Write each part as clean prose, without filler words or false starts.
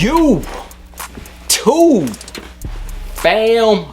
YouTube fam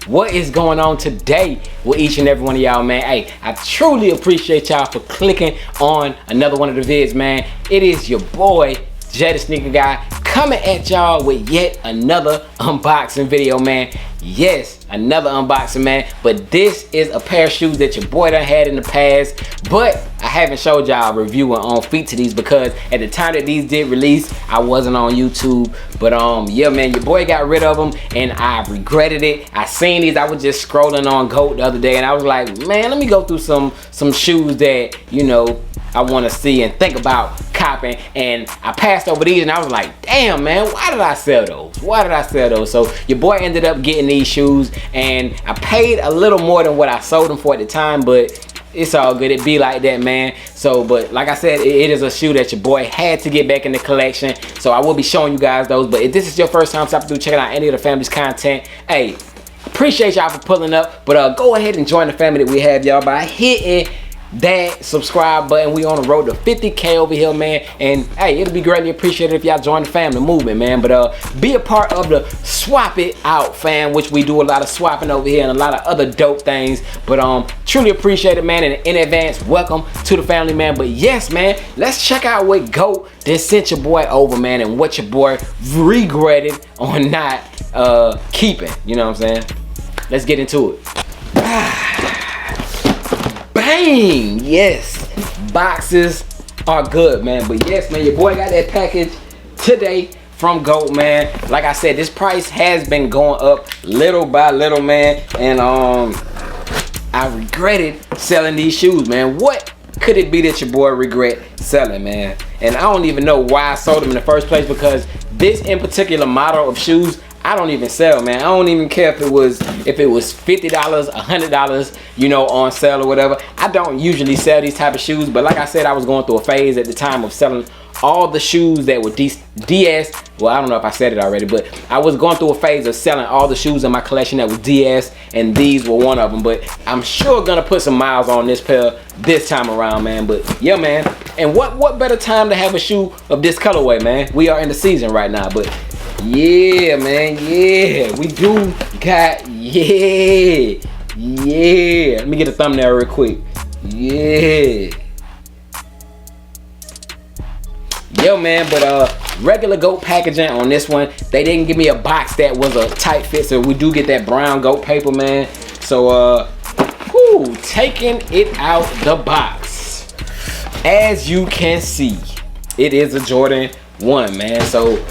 what is going on today with each and every one of y'all, man? Hey, I truly appreciate y'all for clicking on another one of the vids, man. It is your boy Jay the Sneaker Guy coming at y'all with yet another unboxing video, man. Yes, another unboxing, man. But this is a pair of shoes that your boy done had in the past, but I haven't showed y'all a review on feet to these because at the time that these did release, I wasn't on YouTube. But yeah, man, your boy got rid of them and I regretted it. I seen these, I was just scrolling on GOAT the other day and I was like, man, let me go through some shoes that, you know, I want to see and think about copping, and I passed over these and I was like, damn, man, why did I sell those? Why did I sell those? So your boy ended up getting these shoes and I paid a little more than what I sold them for at the time, but it's all good. It be like that, man. So, but like I said, it is a shoe that your boy had to get back in the collection, so I will be showing you guys those. But if this is your first time stopping through checking out any of the family's content, hey, appreciate y'all for pulling up. But go ahead and join the family that we have, y'all, by hitting that subscribe button. We on the road to 50K over here, man, and hey, it'll be greatly appreciated if y'all join the family movement, man. But be a part of the swap it out fam, which we do a lot of swapping over here and a lot of other dope things. But truly appreciate it, man, and in advance, welcome to the family, man. But yes, man, let's check out what GOAT then sent your boy over, man, and what your boy regretted on not keeping, you know what I'm saying? Let's get into it. Bang! Yes, boxes are good, man. But yes, man, your boy got that package today from GOAT, man. Like I said, this price has been going up little by little, man, and I regretted selling these shoes, man. What could it be that your boy regret selling, man? And I don't even know why I sold them in the first place, because this in particular model of shoes I don't even sell, man. I don't even care if it was $50, $100, you know, on sale or whatever. I don't usually sell these type of shoes, but like I said, I was going through a phase at the time of selling all the shoes that were DS. Well, I don't know if I said it already, but I was going through a phase of selling all the shoes in my collection that was DS, and these were one of them. But I'm sure gonna put some miles on this pair this time around, man. But yeah, man, and what better time to have a shoe of this colorway, man? We are in the season right now, but yeah, man, yeah, we do got, yeah. Let me get a thumbnail real quick. Yeah. Yo, man, but regular GOAT packaging on this one. They didn't give me a box that was a tight fit, so we do get that brown GOAT paper, man. So taking it out the box. As you can see, it is a Jordan 1, man. So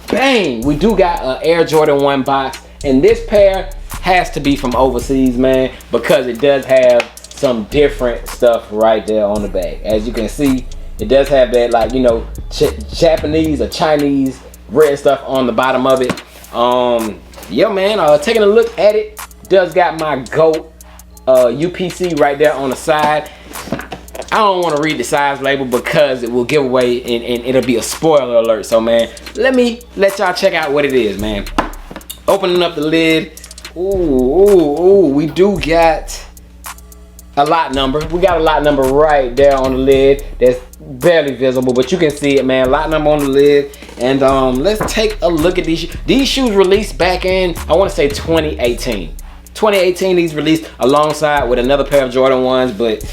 bang, we do got an Air Jordan 1 box, and this pair has to be from overseas, man, because it does have some different stuff right there on the back. As you can see, it does have that, like, you know, Japanese or Chinese red stuff on the bottom of it. Yeah, man, taking a look at it, does got my GOAT UPC right there on the side. I don't want to read the size label because it will give away and it'll be a spoiler alert. So, man, let y'all check out what it is, man. Opening up the lid. Ooh, we do got a lot number. We got a lot number right there on the lid. That's barely visible, but you can see it, man. Lot number on the lid. And let's take a look at these shoes. These shoes released back in, I want to say 2018. 2018, these released alongside with another pair of Jordan 1s, but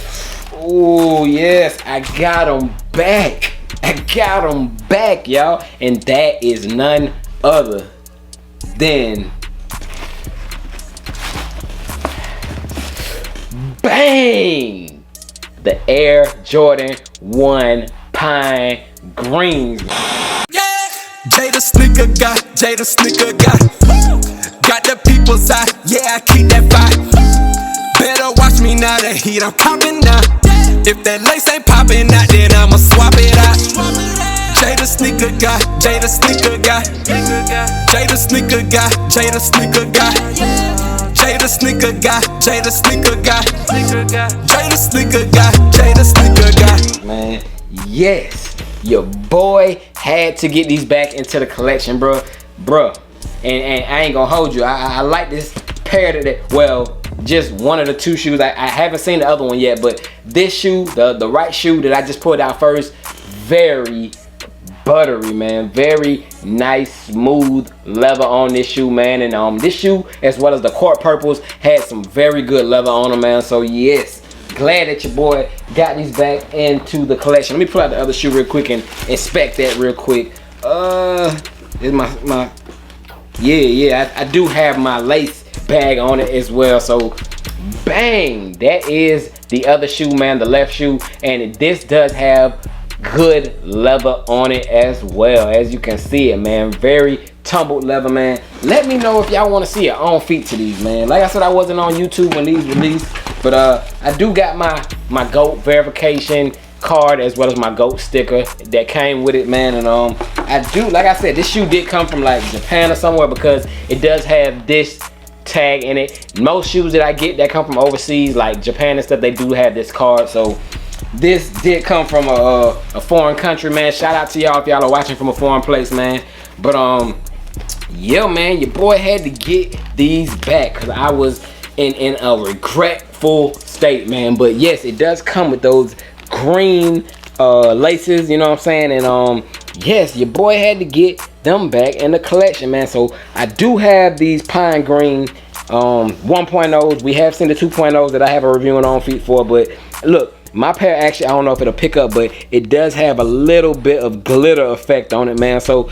oh yes, I got them back. I got them back, y'all. And that is none other than bang! The Air Jordan 1 Pine Greens. Yeah, Jay the Sneaker Guy, Jay the Sneaker Guy. Got the people's eye, yeah, I keep that fire. Better watch me now, the heat I'm popping now. If that lace ain't popping out, then I'ma swap it out. Jay the Sneaker Guy, Jay the Sneaker Guy. Jay the Sneaker Guy, Jay the Sneaker Guy. Jay the Sneaker Guy, Jay the Sneaker Guy. Jay the Sneaker Guy, Jay the Sneaker Guy. Man, yes, your boy had to get these back into the collection, bruh. And I ain't gonna hold you. I like this pair that, well, just one of the two shoes. I haven't seen the other one yet, but this shoe, the right shoe that I just pulled out first, very buttery, man. Very nice, smooth leather on this shoe, man. And this shoe, as well as the court purples, had some very good leather on them, man. So yes, glad that your boy got these back into the collection. Let me pull out the other shoe real quick and inspect that real quick. Is my yeah, I do have my lace bag on it as well. So bang, that is the other shoe, man, the left shoe. And this does have good leather on it as well. As you can see it, man, very tumbled leather, man. Let me know if y'all want to see it on feet to these, man. Like I said, I wasn't on YouTube when these released, but I do got my GOAT verification card as well as my GOAT sticker that came with it, man. And I do, like I said, this shoe did come from like Japan or somewhere, because it does have this tag in it. Most shoes that I get that come from overseas, like Japan and stuff, they do have this card. So this did come from a foreign country, man. Shout out to y'all if y'all are watching from a foreign place, man. But yeah, man, your boy had to get these back because I was in a regretful state, man. But yes, it does come with those green laces, you know what I'm saying? And yes, your boy had to get them back in the collection, man. So I do have these pine green 1.0s. We have seen the 2.0s that I have a review on feet for, but look, my pair actually, I don't know if it'll pick up, but it does have a little bit of glitter effect on it, man. So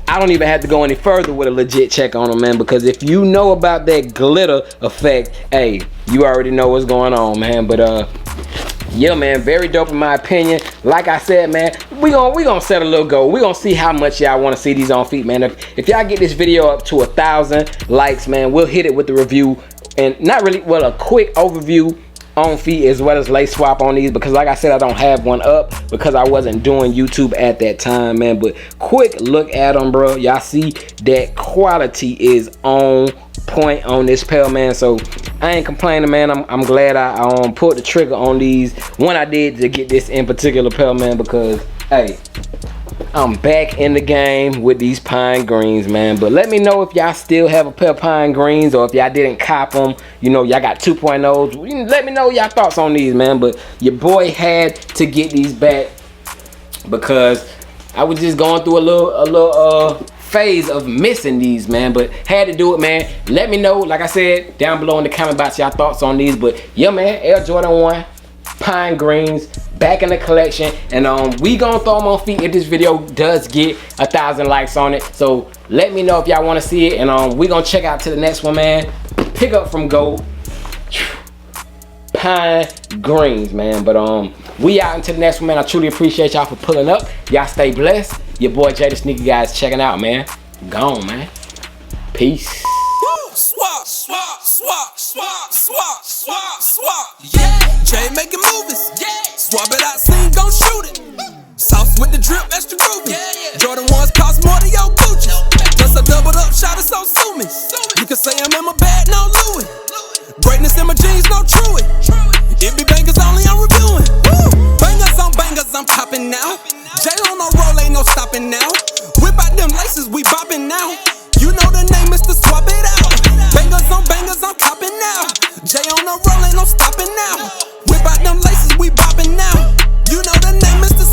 I don't even have to go any further with a legit check on them, man, because if you know about that glitter effect, hey, you already know what's going on, man. But yeah, man, very dope in my opinion. Like I said, man, we gonna set a little goal. We gonna see how much y'all want to see these on feet, man. If y'all get this video up to 1,000 likes, man, we'll hit it with the review, and not really, well, a quick overview on feet as well as lace swap on these, because like I said, I don't have one up because I wasn't doing YouTube at that time, man. But quick look at them, bro. Y'all see that quality is on point on this pair, man. So I ain't complaining, man. I'm glad I pulled the trigger on these when I did to get this in particular pair, man, because hey, I'm back in the game with these pine greens, man. But let me know if y'all still have a pair of pine greens, or if y'all didn't cop them, you know, y'all got 2.0s. Let me know y'all thoughts on these, man. But your boy had to get these back because I was just going through a little phase of missing these, man. But had to do it, man. Let me know, like I said, down below in the comment box, y'all thoughts on these. But yeah, man, Air Jordan 1 pine greens back in the collection, and we gonna throw them on feet if this video does get 1,000 likes on it. So let me know if y'all want to see it, and we gonna check out to the next one, man. Pick up from GOAT pine greens, man. But we out into the next one, man. I truly appreciate y'all for pulling up. Y'all stay blessed. Your boy Jay the Sneaker Guy is checking out, man. Gone, man. Peace. Swap, swap, swap, swap, swap, swap, swap. Yeah, Jay making movies. Yeah, swap it out, scene, don't shoot it. Sauce with the drip, extra groovy. Yeah. Jordan 1s cost more than your Gucci. Plus I doubled up, shot it, so sue me. You can say I'm in my bag, no Louis. Greatness in my jeans, no Truey. It be bangers only, I'm reviewing. Bangers, I'm popping now. Jay on no roll, ain't no stopping now. Whip out them laces, we bopping now. You know the name, Mr. Swap It Out. Bangers, I'm copping now. Jay on the roll, ain't no stopping now. Whip out them laces, we bopping now. You know the name, Mr.